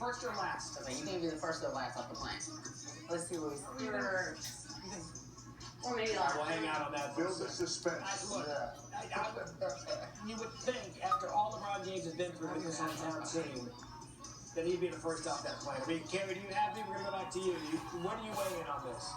first or last? Okay, you think he'll be the first or last off the plane? Let's see what he's or maybe last. We'll hang out on that. Build the suspense. Look, you would think after all LeBron James has been through with this hometown team that he'd be the first off that plane. I mean, Kerry, do you have me? We're going to go back to you. What do you weigh in on this?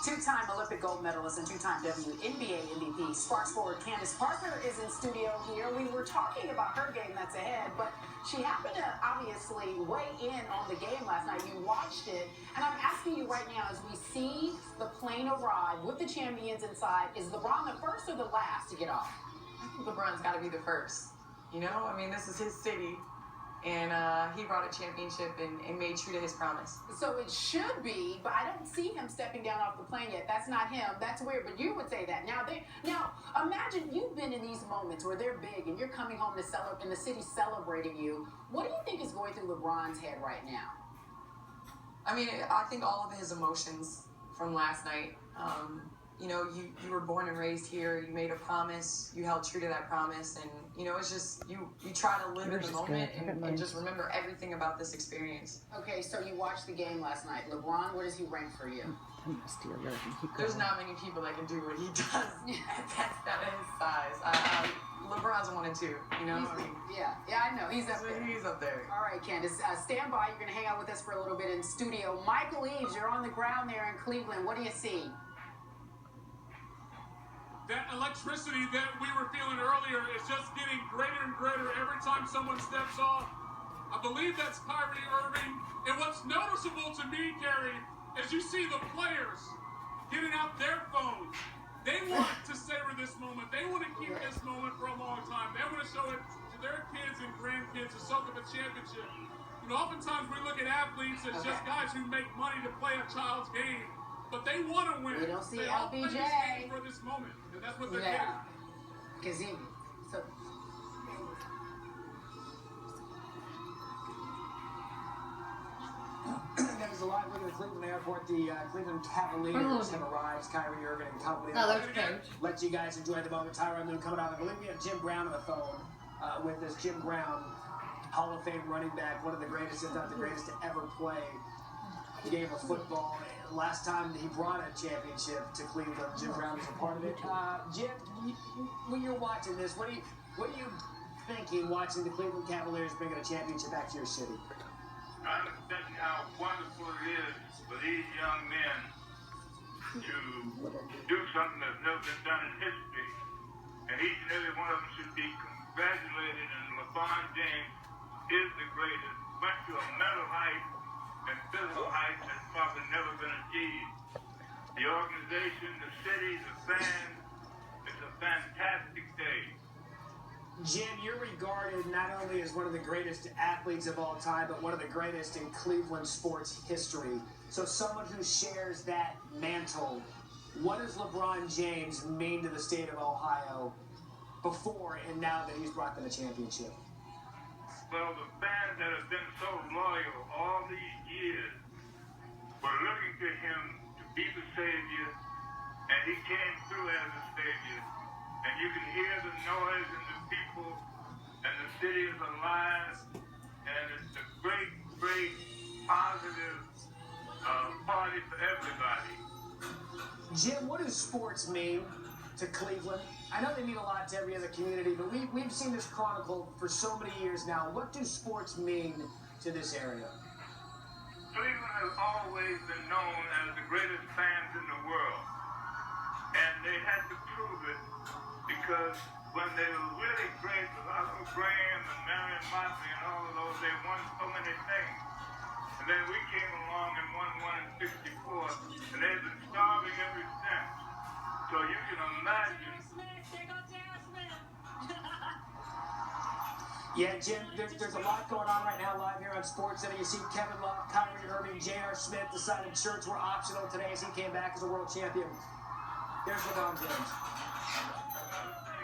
Two-time Olympic gold medalist and two-time WNBA MVP, Sparks forward Candace Parker is in studio here. We were talking about her game that's ahead, but she happened to obviously weigh in on the game last night. You watched it, and I'm asking you right now, as we see the plane arrive with the champions inside, is LeBron the first or the last to get off? I think LeBron's got to be the first. You know, I mean, this is his city. And he brought a championship and made true to his promise. So it should be, but I don't see him stepping down off the plane yet. That's not him. That's weird, but you would say that. Now, imagine you've been in these moments where they're big and you're coming home to celebrate, and the city's celebrating you. What do you think is going through LeBron's head right now? I mean, I think all of his emotions from last night. You know, you were born and raised here. You made a promise. You held true to that promise, and you know, it's just you try to live in the moment and just remember everything about this experience. Okay, so you watched the game last night. LeBron, where does he rank for you? There's not many people that can do what he does. That's his size. LeBron's 1 and 2. You know, yeah, I know he's up there. He's up there. All right, Candace, stand by. You're gonna hang out with us for a little bit in studio. Michael Eaves, you're on the ground there in Cleveland. What do you see? That electricity that we were feeling earlier is just getting greater and greater every time someone steps off. I believe that's Kyrie Irving. And what's noticeable to me, Kerry, is you see the players getting out their phones. They want to savor this moment. They want to keep this moment for a long time. They want to show it to their kids and grandkids to soak up a championship. You know, oftentimes we look at athletes as just guys who make money to play a child's game. But they want to win. We don't see they all play this LBJ game for this moment, and that's what they're because getting. There's a lot looking at Cleveland Airport. The Cleveland Cavaliers have arrived. Kyrie Irving and company. Let you guys enjoy the moment. Tyronn Lue coming out. I believe we have Jim Brown on the phone with us. Jim Brown, Hall of Fame running back, one of the greatest, if not the greatest, to ever play the game of football. Last time he brought a championship to Cleveland, Jim Brown was a part of it. Jim, when you're watching this, what are you thinking watching the Cleveland Cavaliers bringing a championship back to your city? I'm thinking how wonderful it is for these young men to do something that's never been done in history. And each and every one of them should be congratulated. And LeBron James is the greatest. Went to a mental height and physical height that's probably never been achieved. The organization, the city, the fans, it's a fantastic day. Jim, you're regarded not only as one of the greatest athletes of all time, but one of the greatest in Cleveland sports history. So someone who shares that mantle, what does LeBron James mean to the state of Ohio before and now that he's brought them a championship? Well, the fans that have been so loyal all these years were looking to him to be the savior, and he came through as a savior. And you can hear the noise and the people, and the city is alive, and it's a great, great, positive party for everybody. Jim, what does sports mean to Cleveland? I know they mean a lot to every other community, but we've seen this chronicled for so many years now. What do sports mean to this area? Cleveland has always been known as the greatest fans in the world. And they had to prove it because when they were really great with Otto Graham and Marion Motley and all of those, they won so many things. And then we came along and won one in 64, and they've been starving ever since. So you can imagine. Yeah, Jim, there's a lot going on right now live here on SportsCenter. You see Kevin Love, Kyrie Irving, J.R. Smith decided shirts were optional today as he came back as a world champion. There's LeBron James.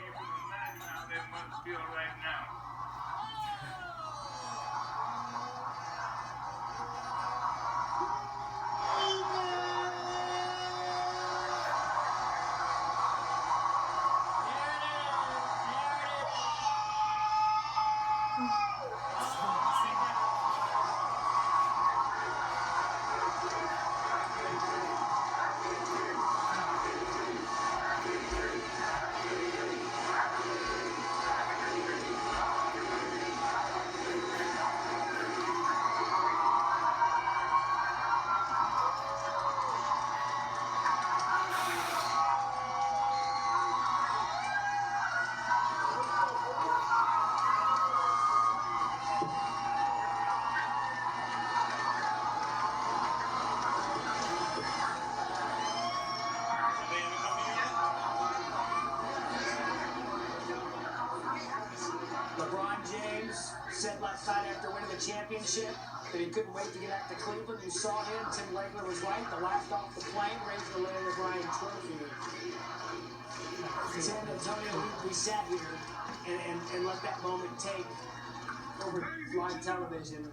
You can imagine how they must feel right now. LeBron James said last night after winning the championship that he couldn't wait to get back to Cleveland. You saw him. Tim Legler was right. The last off the plane raised the Larry O'Brien trophy. San Antonio, we sat here and let that moment take over live television.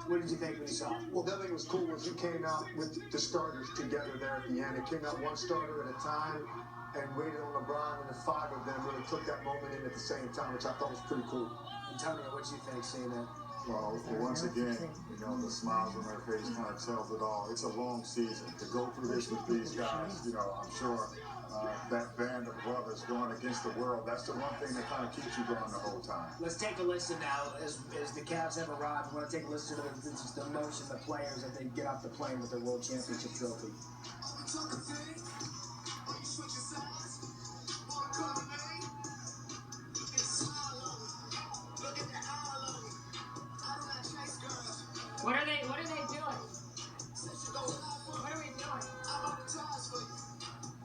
What did you think when you saw it? Well, the other thing that was cool was you came out with the starters together there at the end. It came out one starter at a time and waited on LeBron, and the five of them really took that moment in at the same time, which I thought was pretty cool. Antonio, what did you think seeing that? Well, once again, the smiles on their face kind of tells it all. It's a long season. To go through this with these guys, I'm sure that band of brothers going against the world, that's the one thing that kind of keeps you going the whole time. Let's take a listen now. As the Cavs have arrived, we want to take a listen to the emotion of the players as they get off the plane with their World Championship trophy. What are they doing? What are we doing?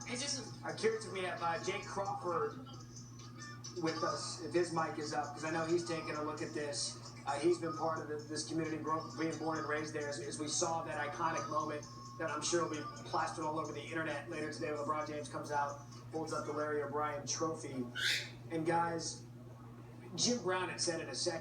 It's just... I'm curious if we have Jake Crawford with us, if his mic is up, because I know he's taking a look at this. He's been part of this community, being born and raised there, as we saw that iconic moment that I'm sure will be plastered all over the internet later today when LeBron James comes out, holds up the Larry O'Brien trophy. And guys, Jim Brown had said it a second